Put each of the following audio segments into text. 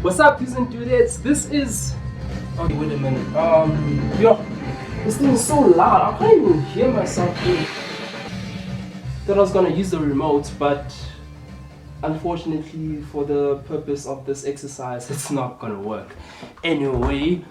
What's up, dudes and dudettes? This is. Okay, wait a minute. Yo, this thing is so loud. I can't even hear myself. Thought I was gonna use the remote, but unfortunately, for the purpose of this exercise, it's not gonna work. Anyway,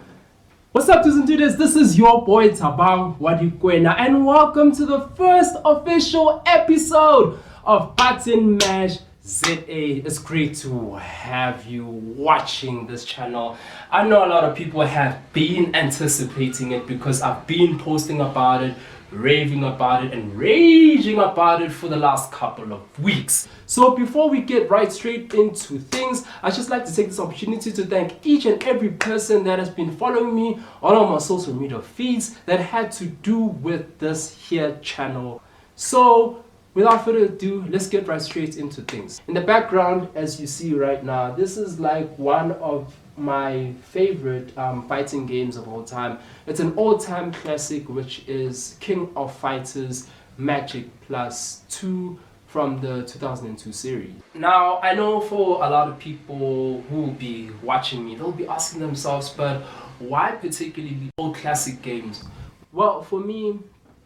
what's up, dudes and dudettes? This is your boy Tabang Wadikwena, and welcome to the first official episode of Button Mash ZA. It's great to have you watching this channel. I know a lot of people have been anticipating it because I've been posting about it, raving about it, and raging about it for the last couple of weeks. So before we get right straight into things, I'd just like to take this opportunity to thank each and every person that has been following me on all my social media feeds that had to do with this here channel. So without further ado, let's get right straight into things. In the background, as you see right now, this is like one of my favorite fighting games of all time. It's an all-time classic, which is King of Fighters Magic Plus 2 from the 2002 series. Now, I know for a lot of people who will be watching me, they'll be asking themselves, but why particularly old classic games? Well, for me,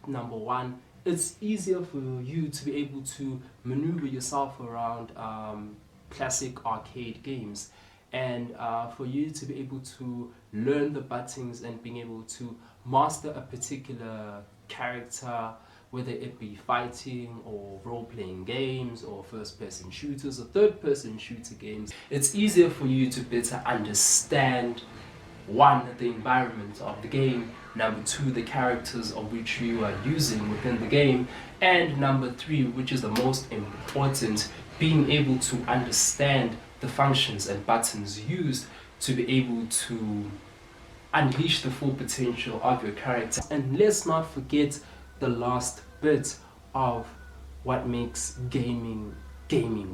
number one, it's easier for you to be able to maneuver yourself around classic arcade games, and for you to be able to learn the buttons and being able to master a particular character, whether it be fighting or role-playing games or first-person shooters or third-person shooter games. It's easier for you to better understand, one, the environment of the game, number two, the characters of which you are using within the game, and number three, which is the most important, being able to understand the functions and buttons used to be able to unleash the full potential of your character. And let's not forget the last bit of what makes gaming,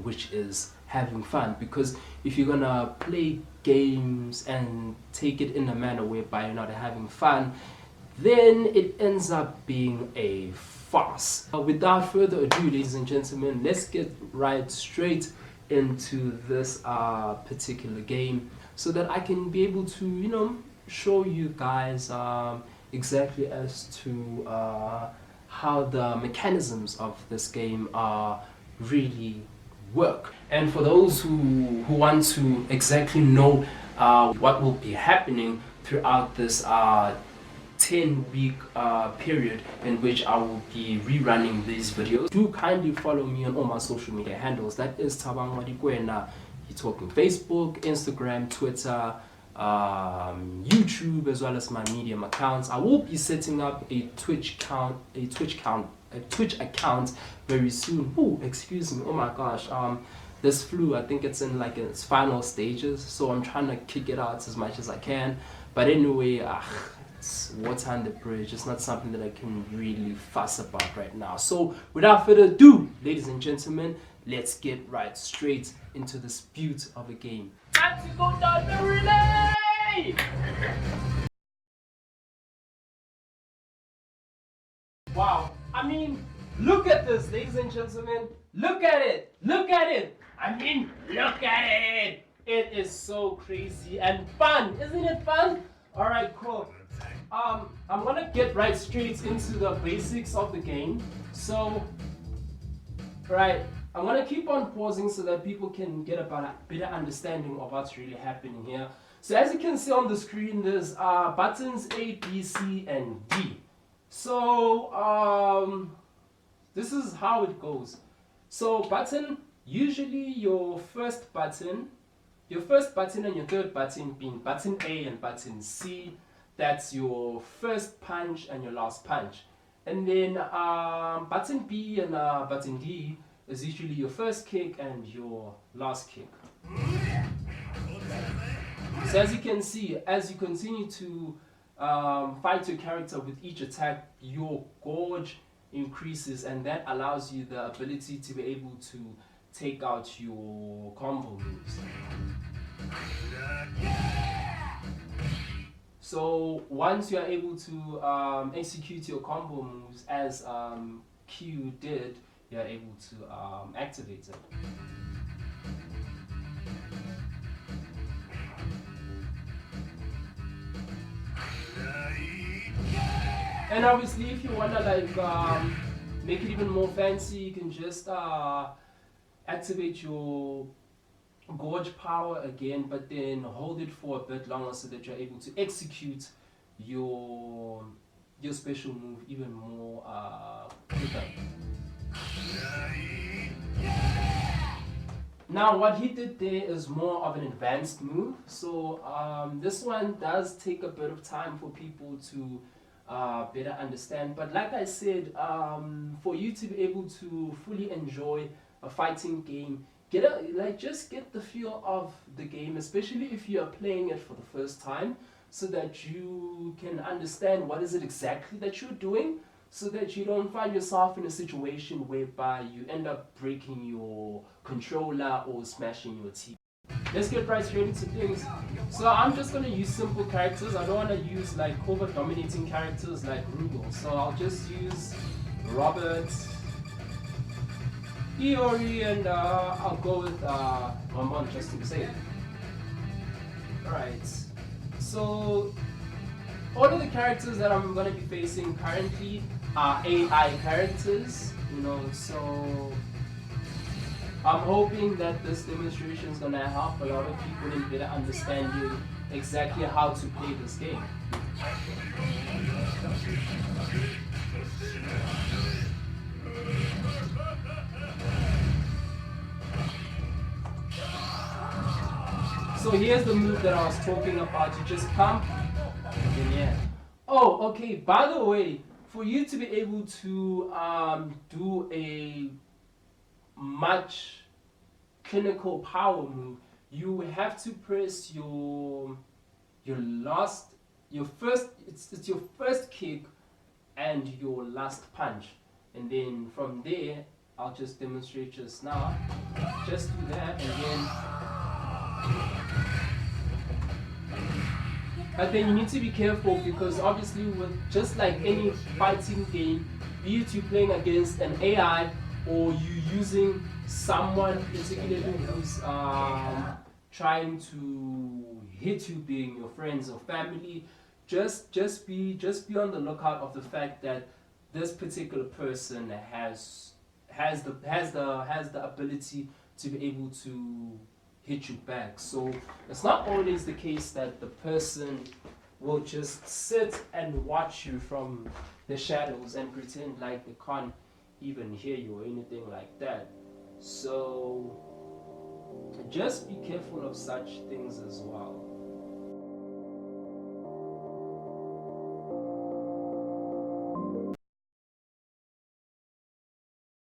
which is having fun. Because if you're gonna play games and take it in a manner whereby you're not having fun, then it ends up being a farce. Without further ado, ladies and gentlemen, let's get right straight into this particular game so that I can be able to, show you guys exactly as to how the mechanisms of this game really work. And for those who want to exactly know what will be happening throughout this 10-week period in which I will be rerunning these videos, do kindly follow me on all my social media handles. That is Tabang Wadikwena. You're talking Facebook, Instagram, Twitter, YouTube, as well as my Medium accounts. I will be setting up a Twitch account very soon. Oh, excuse me. Oh my gosh. This flu, I think it's in like its final stages, so I'm trying to kick it out as much as I can. But anyway, it's water under the bridge. It's not something that I can really fuss about right now. So without further ado, ladies and gentlemen, let's get right straight into this beaut of a game. Time to go down the relay! Wow, I mean, look at this, ladies and gentlemen. Look at it. Look at it. I mean, look at it. It is so crazy and fun. Isn't it fun? All right, cool. I'm gonna get right straight into the basics of the game. So, right, I'm gonna keep on pausing so that people can get a better understanding of what's really happening here. So as you can see on the screen, there's buttons A, B, C, and D. So this is how it goes. So button, usually your first button and your third button being button A and button C, that's your first punch and your last punch. And then button B and button D is usually your first kick and your last kick. So as you can see, as you continue to fight your character with each attack, your gauge increases, and that allows you the ability to be able to take out your combo moves. So once you are able to execute your combo moves as Q did, you are able to activate it. And obviously, if you wanna like make it even more fancy, you can just activate your gorge power again, but then hold it for a bit longer so that you're able to execute your special move even more quicker. Now what he did there is more of an advanced move, so this one does take a bit of time for people to better understand, but like I said, for you to be able to fully enjoy a fighting game, just get the feel of the game, especially if you are playing it for the first time, so that you can understand what is it exactly that you're doing, so that you don't find yourself in a situation whereby you end up breaking your controller or smashing your TV. Let's get right straight into things. So I'm just gonna use simple characters. I don't wanna use like over dominating characters like Rugal. So I'll just use Robert, Iori, and I'll go with Ramon just to be safe. Alright, so all of the characters that I'm going to be facing currently are AI characters, so I'm hoping that this demonstration is going to help a lot of people in better understanding exactly how to play this game. So here's the move that I was talking about. You just come, and then yeah. Oh, okay, by the way, for you to be able to do a much clinical power move, you have to press your first, it's your first kick and your last punch, and then from there I'll just demonstrate just now. Just do that, and then but then you need to be careful, because obviously with just like any fighting game, be it you playing against an AI or you using someone particularly who's trying to hit you, being your friends or family, just be on the lookout of the fact that this particular person has the ability to be able to hit you back. So it's not always the case that the person will just sit and watch you from the shadows and pretend like they can't even hear you or anything like that. So just be careful of such things as well.